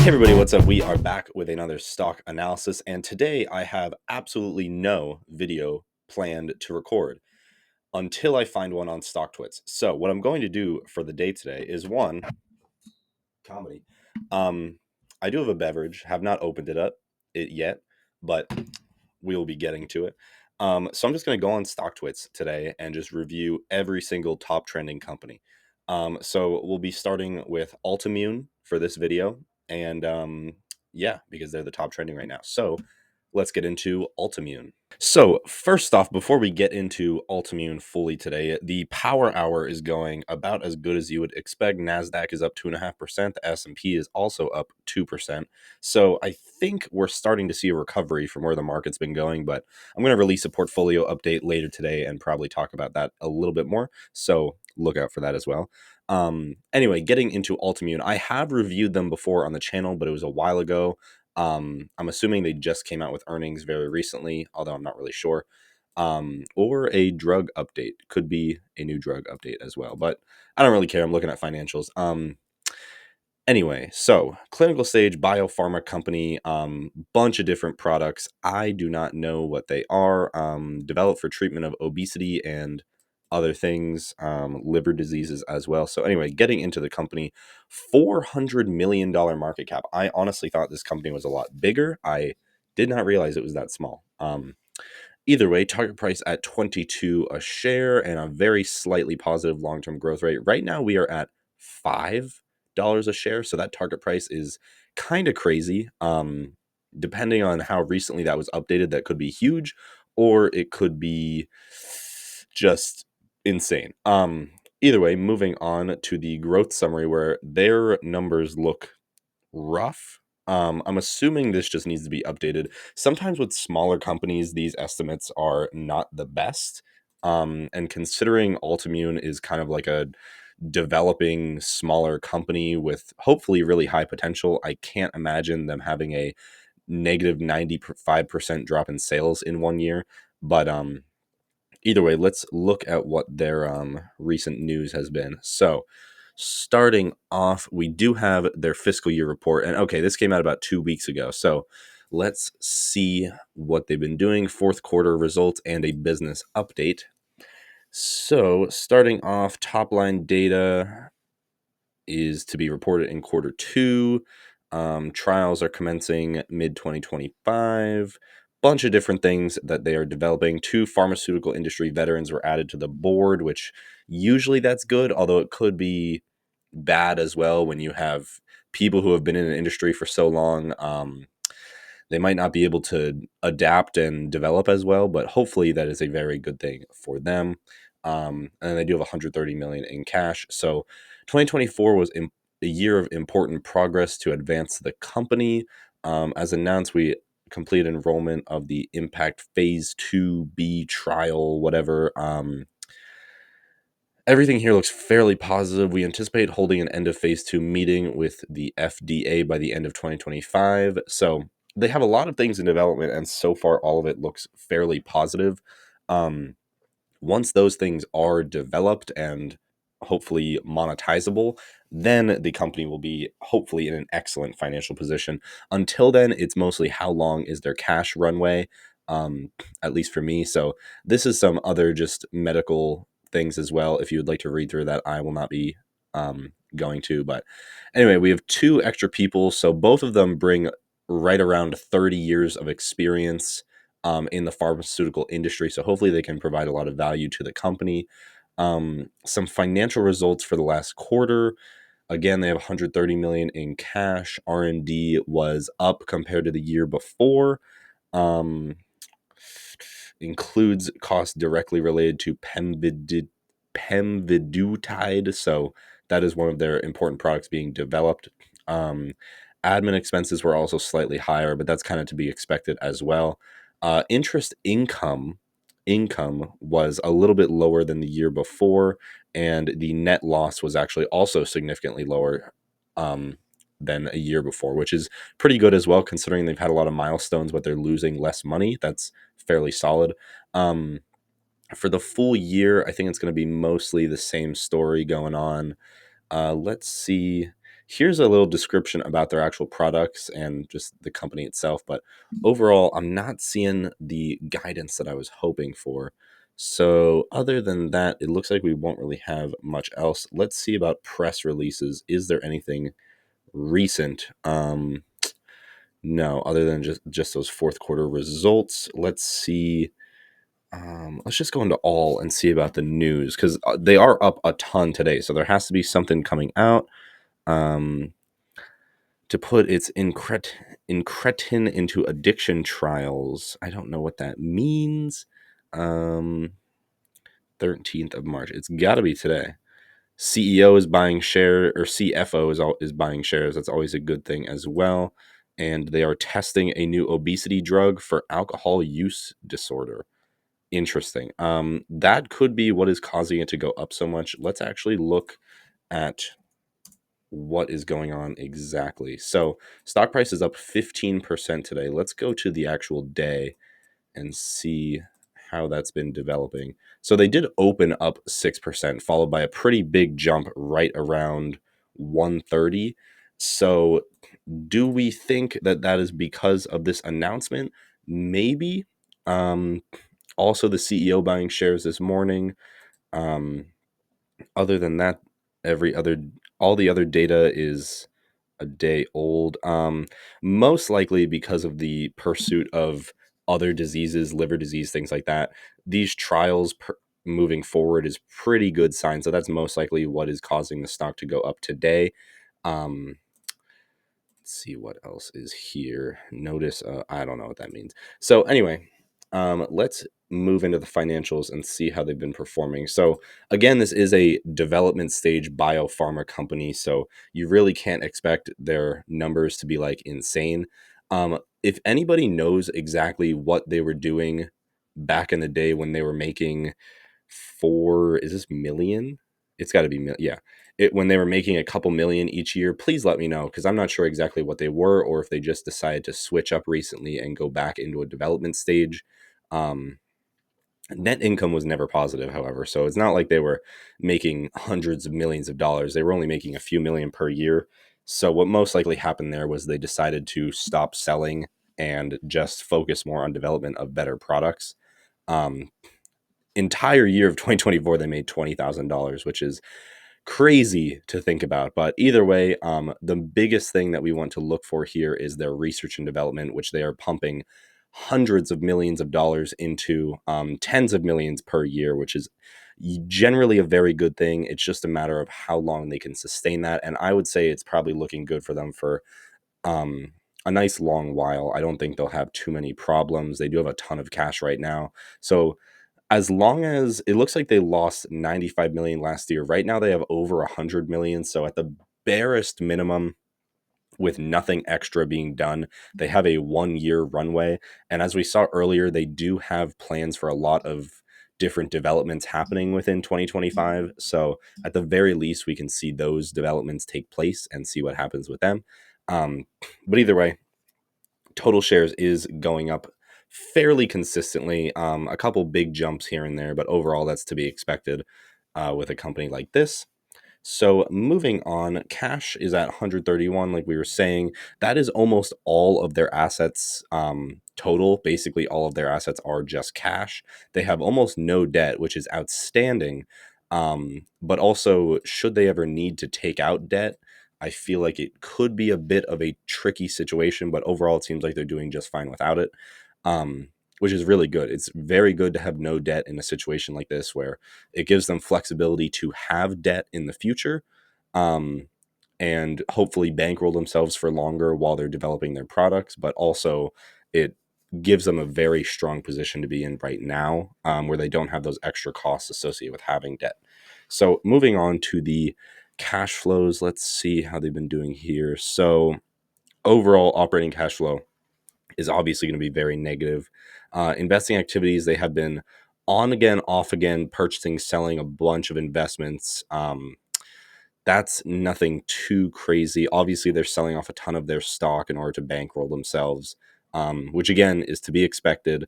Everybody, what's up? We are back with another stock analysis, and today I have absolutely no video planned to record until I find one on StockTwits. So what I'm going to do for the day today is one, comedy. I do have a beverage, have not opened it yet, but we will be getting to it. So I'm just going to go on StockTwits today and just review every single top trending company. So we'll be starting with Altimmune for this video, and yeah, because they're the top trending right now. So let's get into Altimmune. So first off, before we get into Altimmune fully today, the Power Hour is going about as good as you would expect. NASDAQ is up 2.5%. The S&P is also up 2%. So I think we're starting to see a recovery from where the market's been going, but I'm going to release a portfolio update later today and probably talk about that a little bit more. So look out for that as well. Anyway, getting into Altimmune, I have reviewed them before on the channel, but it was a while ago. I'm assuming they just came out with earnings very recently, although I'm not really sure. Or a drug update. Could be a new drug update as well, but I don't really care. I'm looking at financials. Anyway, so clinical stage biopharma company, bunch of different products. I do not know what they are. Developed for treatment of obesity and other things, liver diseases as well. So anyway, getting into the company, $400 million market cap. I honestly thought this company was a lot bigger. I did not realize it was that small. Either way, target price at 22 a share and a very slightly positive long-term growth rate. Right now we are at $5 a share, so that target price is kind of crazy. Depending on how recently that was updated, that could be huge, or it could be just insane. Either way, moving on to the growth summary where their numbers look rough. I'm assuming this just needs to be updated. Sometimes with smaller companies, these estimates are not the best. And considering Altimmune is kind of like a developing smaller company with hopefully really high potential, I can't imagine them having a negative 95% drop in sales in 1 year. But either way, let's look at what their recent news has been. So starting off, we do have their fiscal year report. And okay, this came out about 2 weeks ago. So let's see what they've been doing, fourth quarter results, and a business update. So starting off, top line data is to be reported in quarter two. Trials are commencing mid 2025. Bunch of different things that they are developing. 2 pharmaceutical industry veterans were added to the board, which usually that's good, although it could be bad as well when you have people who have been in an industry for so long. They might not be able to adapt and develop as well, but hopefully that is a very good thing for them. And they do have 130 million in cash. So 2024 was a year of important progress to advance the company. As announced, we completed enrollment of the Impact Phase 2B trial, whatever. Everything here looks fairly positive. We anticipate holding an end of phase 2 meeting with the FDA by the end of 2025. So they have a lot of things in development, and so far all of it looks fairly positive. Once those things are developed and hopefully monetizable, then the company will be hopefully in an excellent financial position. Until then, it's mostly how long is their cash runway, at least for me. So this is some other just medical things as well. If you would like to read through that, I will not be going to. But anyway, we have 2 extra people. So both of them bring right around 30 years of experience in the pharmaceutical industry. So hopefully they can provide a lot of value to the company. Some financial results for the last quarter. Again, they have 130 million in cash. R&D was up compared to the year before. Includes costs directly related to pemvidutide. So that is one of their important products being developed. Admin expenses were also slightly higher, but that's kind of to be expected as well. Interest income was a little bit lower than the year before, and the net loss was actually also significantly lower than a year before, which is pretty good as well, considering they've had a lot of milestones, but they're losing less money. That's fairly solid. For the full year, I think it's going to be mostly the same story going on. Let's see. here's a little description about their actual products and just the company itself. But overall, I'm not seeing the guidance that I was hoping for. So, other than that, it looks like we won't really have much else. Let's see about press releases. Is there anything recent? No, other than just those fourth quarter results. Let's see. Let's just go into all and see about the news because they are up a ton today. So there has to be something coming out. Um, to put its incretin into addiction trials. I don't know what that means. Um, 13th of March. It's got to be today. CEO is buying share, or CFO is buying shares. That's always a good thing as well. And they are testing a new obesity drug for alcohol use disorder. Interesting. That could be what is causing it to go up so much. Let's actually look at what is going on exactly. So, stock price is up 15% today. Let's go to the actual day and see how that's been developing. So, they did open up 6%, followed by a pretty big jump right around 130. So, do we think that that is because of this announcement? Maybe. Um, Also, the CEO buying shares this morning. Um, Other than that, every other all the other data is a day old. Most likely because of the pursuit of other diseases, liver disease, things like that. These trials moving forward is pretty good sign. So that's most likely what is causing the stock to go up today. Um, Let's see what else is here. Notice, I don't know what that means. So anyway, let's move into the financials and see how they've been performing. So again, this is a development stage biopharma company, so you really can't expect their numbers to be like insane. If anybody knows exactly what they were doing back in the day when they were making is this million? It's got to be yeah. When they were making a couple million each year, please let me know because I'm not sure exactly what they were or if they just decided to switch up recently and go back into a development stage. Um, Net income was never positive, however, so it's not like they were making hundreds of millions of dollars. They were only making a few million per year. So what most likely happened there was they decided to stop selling and just focus more on development of better products. Um, Entire year of 2024 they made $20,000, which is crazy to think about. But either way, the biggest thing that we want to look for here is their research and development, which they are pumping hundreds of millions of dollars into, tens of millions per year, which is generally a very good thing. It's just a matter of how long they can sustain that, and I would say it's probably looking good for them for um, a nice long while. I don't think they'll have too many problems. They do have a ton of cash right now, so as long as it looks like they lost 95 million last year, right now they have over 100 million. So at the barest minimum, with nothing extra being done, they have a 1 year runway. And as we saw earlier, they do have plans for a lot of different developments happening within 2025. So at the very least, we can see those developments take place and see what happens with them. Um, but either way, total shares is going up fairly consistently. A couple big jumps here and there, but overall, that's to be expected with a company like this. So moving on, cash is at 131, like we were saying. That is almost all of their assets total. Basically, all of their assets are just cash. They have almost no debt, which is outstanding. But also, should they ever need to take out debt, I feel like it could be a bit of a tricky situation, but overall, it seems like they're doing just fine without it, which is really good. It's very good to have no debt in a situation like this where it gives them flexibility to have debt in the future, um, and hopefully bankroll themselves for longer while they're developing their products. But also, it gives them a very strong position to be in right now, where they don't have those extra costs associated with having debt. So, moving on to the cash flows, let's see how they've been doing here. So, overall operating cash flow is obviously going to be very negative. Investing activities, they have been on again, off again, purchasing, selling a bunch of investments. That's nothing too crazy. Obviously, they're selling off a ton of their stock in order to bankroll themselves, which again is to be expected.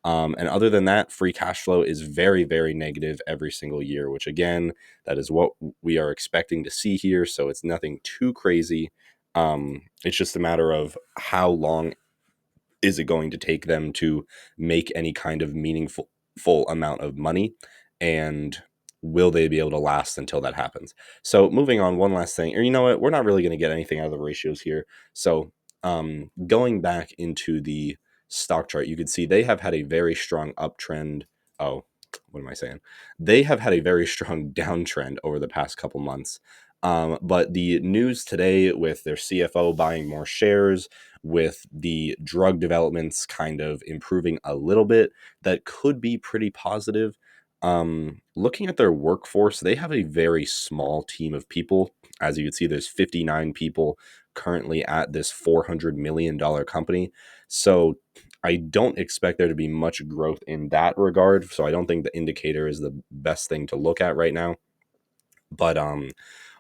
And other than that, free cash flow is very, very negative every single year, which again, that is what we are expecting to see here. So it's nothing too crazy. It's just a matter of how long is it going to take them to make any kind of meaningful full amount of money, and will they be able to last until that happens? So moving on, one last thing, or you know what, we're not really going to get anything out of the ratios here. So going back into the stock chart, you can see they have had a very strong uptrend. Oh, what am I saying? They have had a very strong downtrend over the past couple months. But the news today with their CFO buying more shares, with the drug developments kind of improving a little bit, that could be pretty positive. Looking at their workforce, they have a very small team of people. As you can see, there's 59 people currently at this $400 million company. So I don't expect there to be much growth in that regard. So I don't think the indicator is the best thing to look at right now. But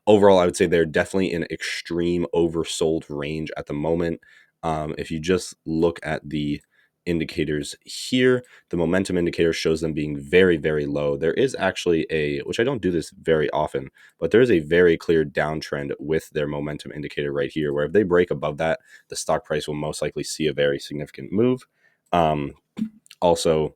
overall, I would say they're definitely in extreme oversold range at the moment. If you just look at the indicators here, the momentum indicator shows them being very, very low. There is actually which I don't do this very often, but there is a very clear downtrend with their momentum indicator right here, where if they break above that, the stock price will most likely see a very significant move. Also,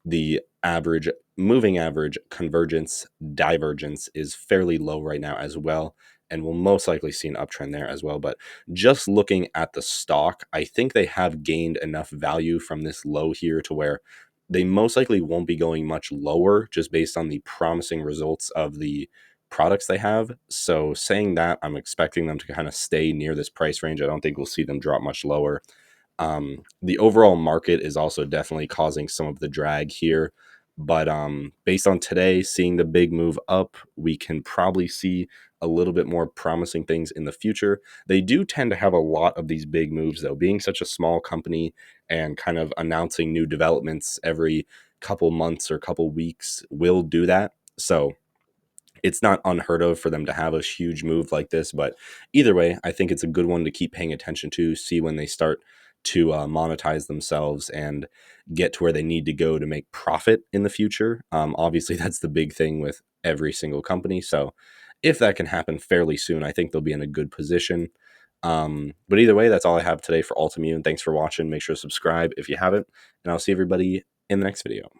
the average moving average convergence divergence is fairly low right now as well, and we'll most likely see an uptrend there as well. But just looking at the stock, I think they have gained enough value from this low here to where they most likely won't be going much lower, just based on the promising results of the products they have. So saying that, I'm expecting them to kind of stay near this price range. I don't think we'll see them drop much lower. The overall market is also definitely causing some of the drag here. But based on today, seeing the big move up, we can probably see a little bit more promising things in the future. They do tend to have a lot of these big moves, though, being such a small company and kind of announcing new developments every couple months or couple weeks will do that. So it's not unheard of for them to have a huge move like this. But either way, I think it's a good one to keep paying attention to, see when they start to monetize themselves and get to where they need to go to make profit in the future. Obviously, that's the big thing with every single company. So if that can happen fairly soon, I think they'll be in a good position. But either way, that's all I have today for Altimmune. Thanks for watching. Make sure to subscribe if you haven't, and I'll see everybody in the next video.